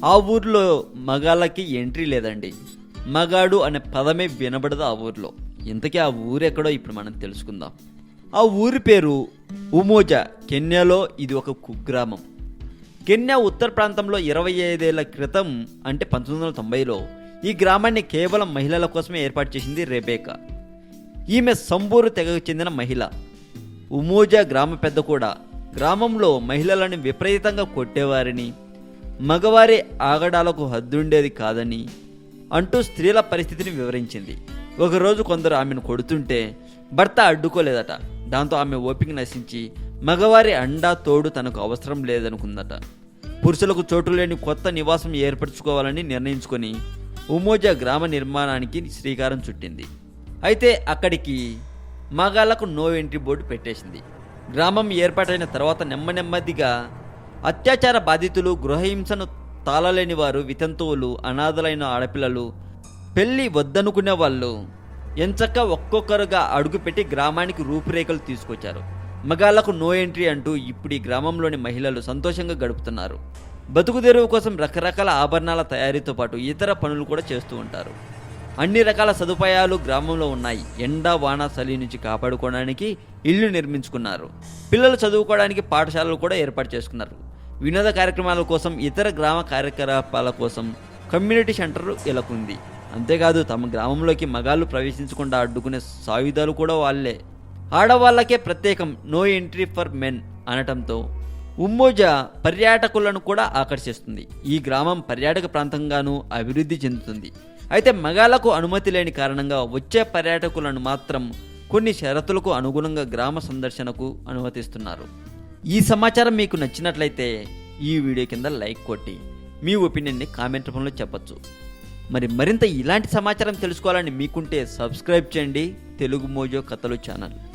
ఆ ఊర్లో మగాళ్ళకి ఎంట్రీ లేదండి. మగాడు అనే పదమే వినబడదు ఆ ఊర్లో. ఇంతకీ ఆ ఊరు ఎక్కడో ఇప్పుడు మనం తెలుసుకుందాం. ఆ ఊరి పేరు ఉమోజా. కెన్యాలో ఇది ఒక కుగ్రామం. కెన్యా ఉత్తర ప్రాంతంలో 25 ఏళ్ల క్రితం అంటే 1990లో ఈ గ్రామాన్ని కేవలం మహిళల కోసమే ఏర్పాటు చేసింది రెబేకా. ఈమె సంబూరు తెగకు చెందిన మహిళ. ఉమోజా గ్రామ పెద్ద కూడా గ్రామంలో మహిళలను విపరీతంగా కొట్టేవారని, మగవారి ఆగడాలకు హద్దుండేది కాదని అంటూ స్త్రీల పరిస్థితిని వివరించింది. ఒకరోజు కొందరు ఆమెను కొడుతుంటే భర్త అడ్డుకోలేదట. దాంతో ఆమె ఓపిక నశించి మగవారి అండా తోడు తనకు అవసరం లేదనుకుందట. పురుషులకు చోటు లేని కొత్త నివాసం ఏర్పరచుకోవాలని నిర్ణయించుకొని ఉమోజా గ్రామ నిర్మాణానికి శ్రీకారం చుట్టింది. అయితే అక్కడికి మగాళ్లకు నో ఎంట్రీ బోర్డు పెట్టేసింది. గ్రామం ఏర్పాటైన తర్వాత నెమ్మదిగా అత్యాచార బాధితులు, గృహహింసను తాళలేని వారు, వితంతువులు, అనాథలైన ఆడపిల్లలు, పెళ్లి వద్దనుకునే వాళ్ళు ఎంచక్క ఒక్కొక్కరుగా అడుగుపెట్టి గ్రామానికి రూపురేఖలు తీసుకొచ్చారు. మగాళ్లకు నో ఎంట్రీ అంటూ ఇప్పుడు ఈ గ్రామంలోని మహిళలు సంతోషంగా గడుపుతున్నారు. బతుకు తెరువు కోసం రకరకాల ఆభరణాల తయారీతో పాటు ఇతర పనులు కూడా చేస్తూ ఉంటారు. అన్ని రకాల సదుపాయాలు గ్రామంలో ఉన్నాయి. ఎండ, వాన, చలి నుంచి కాపాడుకోవడానికి ఇళ్లు నిర్మించుకున్నారు. పిల్లలు చదువుకోవడానికి పాఠశాలలు కూడా ఏర్పాటు చేసుకున్నారు. వినోద కార్యక్రమాల కోసం, ఇతర గ్రామ కార్యకలాపాల కోసం కమ్యూనిటీ సెంటర్ ఎలకుంది. అంతేకాదు తమ గ్రామంలోకి మగాళ్ళు ప్రవేశించకుండా అడ్డుకునే సాయుధాలు కూడా వాళ్ళే. ఆడవాళ్లకే ప్రత్యేకం నో ఎంట్రీ ఫర్ మెన్ అనటంతో ఉమోజా పర్యాటకులను కూడా ఆకర్షిస్తుంది. ఈ గ్రామం పర్యాటక ప్రాంతంగానూ అభివృద్ధి చెందుతుంది. అయితే మగాళ్లకు అనుమతి లేని కారణంగా వచ్చే పర్యాటకులను మాత్రం కొన్ని షరతులకు అనుగుణంగా గ్రామ సందర్శనకు అనుమతిస్తున్నారు. ఈ సమాచారం మీకు నచ్చినట్లయితే ఈ వీడియో కింద లైక్ కొట్టి మీ ఒపీనియన్ని కామెంట్ రూపంలో చెప్పచ్చు. మరింత ఇలాంటి సమాచారం తెలుసుకోవాలని మీకుంటే సబ్స్క్రైబ్ చేయండి తెలుగు మోజో కథలు ఛానల్.